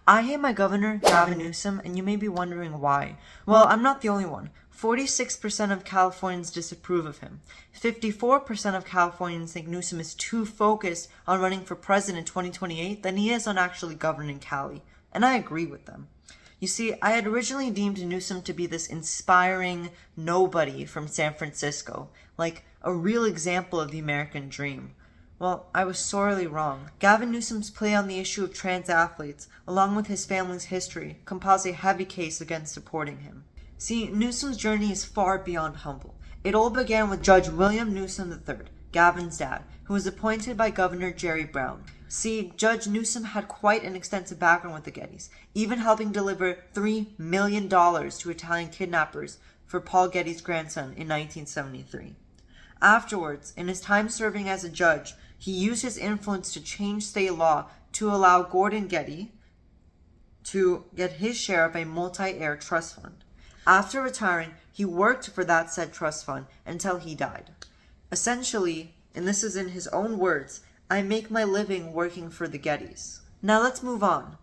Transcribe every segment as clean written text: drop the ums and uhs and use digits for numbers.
I hate my governor, Gavin Newsom, and you may be wondering why. Well, I'm not the only one. 46% of Californians disapprove of him. 54% of Californians think Newsom is too focused on running for president in 2028 than he is on actually governing Cali. And I agree with them. You see, I had originally deemed Newsom to be this inspiring nobody from San Francisco, like a real example of the American dream. Well, I was sorely wrong. Gavin Newsom's play on the issue of trans athletes, along with his family's history, compose a heavy case against supporting him. See, Newsom's journey is far beyond humble. It all began with Judge William Newsom III, Gavin's dad, who was appointed by Governor Jerry Brown. See, Judge Newsom had quite an extensive background with the Gettys, even helping deliver $3 million to Italian kidnappers for Paul Getty's grandson in 1973. Afterwards, in his time serving as a judge, he used his influence to change state law to allow Gordon Getty to get his share of a multi-heir trust fund. After retiring, he worked for that said trust fund until he died. Essentially, and this is in his own words, I make my living working for the Gettys. Now let's move on.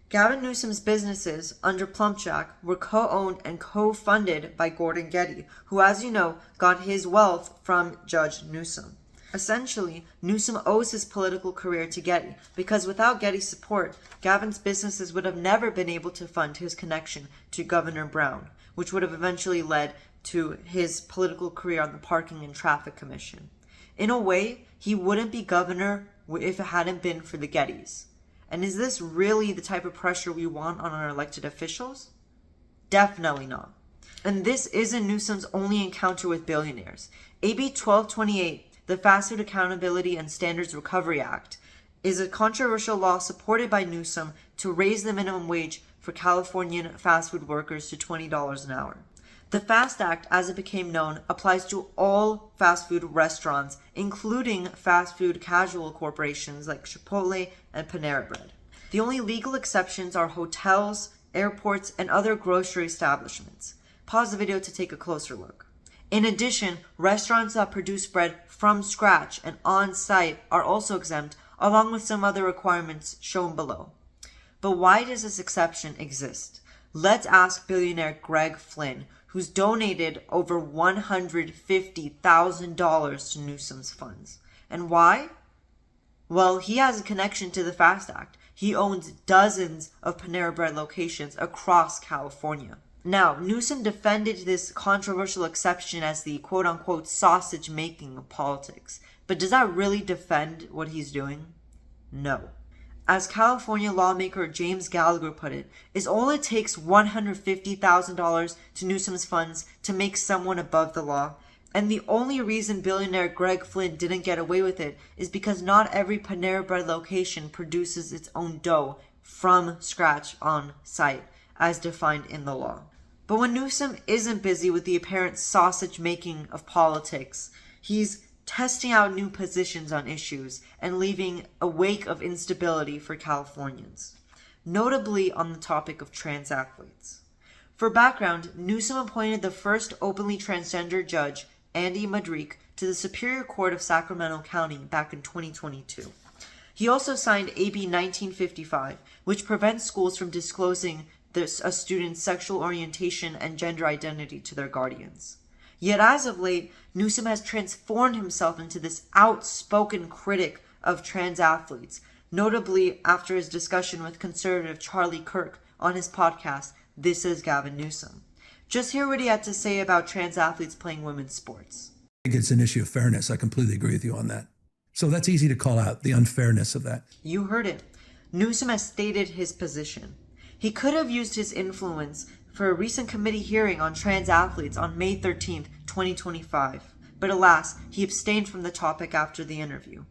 Gavin Newsom's businesses under Plumpjack were co-owned and co-funded by Gordon Getty, who, as you know, got his wealth from Judge Newsom. Essentially, Newsom owes his political career to Getty, because without Getty's support, Gavin's businesses would have never been able to fund his connection to Governor Brown, which would have eventually led to his political career on the Parking and Traffic Commission. In a way, he wouldn't be governor if it hadn't been for the Gettys. And is this really the type of pressure we want on our elected officials? Definitely not. And this isn't Newsom's only encounter with billionaires. AB 1228, the Fast Food Accountability and Standards Recovery Act, is a controversial law supported by Newsom to raise the minimum wage for Californian fast food workers to $20 an hour. The FAST Act, as it became known, applies to all fast food restaurants, including fast food casual corporations like Chipotle and Panera Bread. The only legal exceptions are hotels, airports, and other grocery establishments. Pause the video to take a closer look. In addition, restaurants that produce bread from scratch and on-site are also exempt, along with some other requirements shown below. But why does this exception exist? Let's ask billionaire Greg Flynn, who's donated over $150,000 to Newsom's funds. And why? Well, he has a connection to the FAST Act. He owns dozens of Panera Bread locations across California. Now, Newsom defended this controversial exception as the quote-unquote sausage making of politics. But does that really defend what he's doing? No. As California lawmaker James Gallagher put it, is all it takes $150,000 to Newsom's funds to make someone above the law. And the only reason billionaire Greg Flynn didn't get away with it is because not every Panera Bread location produces its own dough from scratch on site, as defined in the law. But when Newsom isn't busy with the apparent sausage making of politics, he's testing out new positions on issues and leaving a wake of instability for Californians, notably on the topic of trans athletes. For background, Newsom appointed the first openly transgender judge, Andy Madrick, to the Superior Court of Sacramento County back in 2022. He also signed AB 1955, which prevents schools from disclosing a student's sexual orientation and gender identity to their guardians. Yet as of late, Newsom has transformed himself into this outspoken critic of trans athletes, notably after his discussion with conservative Charlie Kirk on his podcast, This is Gavin Newsom. Just hear what he had to say about trans athletes playing women's sports. I think it's an issue of fairness. I completely agree with you on that. So that's easy to call out, the unfairness of that. You heard it. Newsom has stated his position. He could have used his influence for a recent committee hearing on trans athletes on May 13th, 2025. But alas, he abstained from the topic after the interview.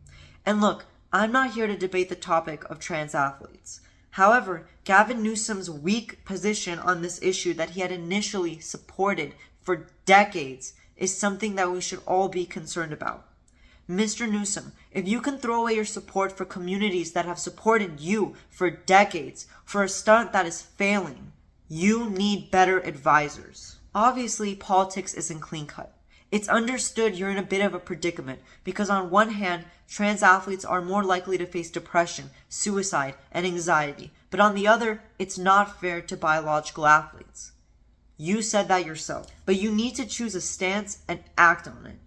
And look, I'm not here to debate the topic of trans athletes. However, Gavin Newsom's weak position on this issue that he had initially supported for decades is something that we should all be concerned about. Mr. Newsom, if you can throw away your support for communities that have supported you for decades for a stunt that is failing, you need better advisors. Obviously, politics isn't clean-cut. It's understood you're in a bit of a predicament because on one hand, trans athletes are more likely to face depression, suicide, and anxiety. But on the other, it's not fair to biological athletes. You said that yourself. But you need to choose a stance and act on it.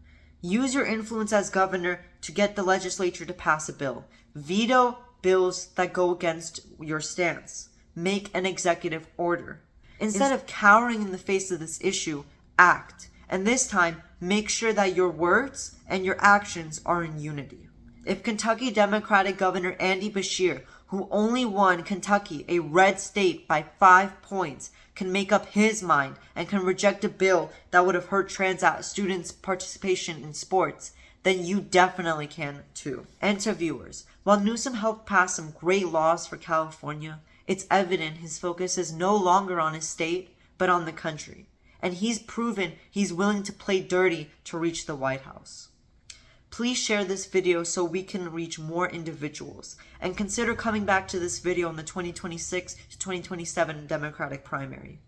Use your influence as governor to get the legislature to pass a bill. Veto bills that go against your stance. Make an executive order. Instead of cowering in the face of this issue, act. And this time, make sure that your words and your actions are in unity. If Kentucky Democratic Governor Andy Beshear, who only won Kentucky, a red state, by 5 points, can make up his mind and can reject a bill that would have hurt trans students' participation in sports, then you definitely can too. And to viewers, while Newsom helped pass some great laws for California, it's evident his focus is no longer on his state, but on the country. And he's proven he's willing to play dirty to reach the White House. Please share this video so we can reach more individuals, and consider coming back to this video in the 2026 to 2027 Democratic primary.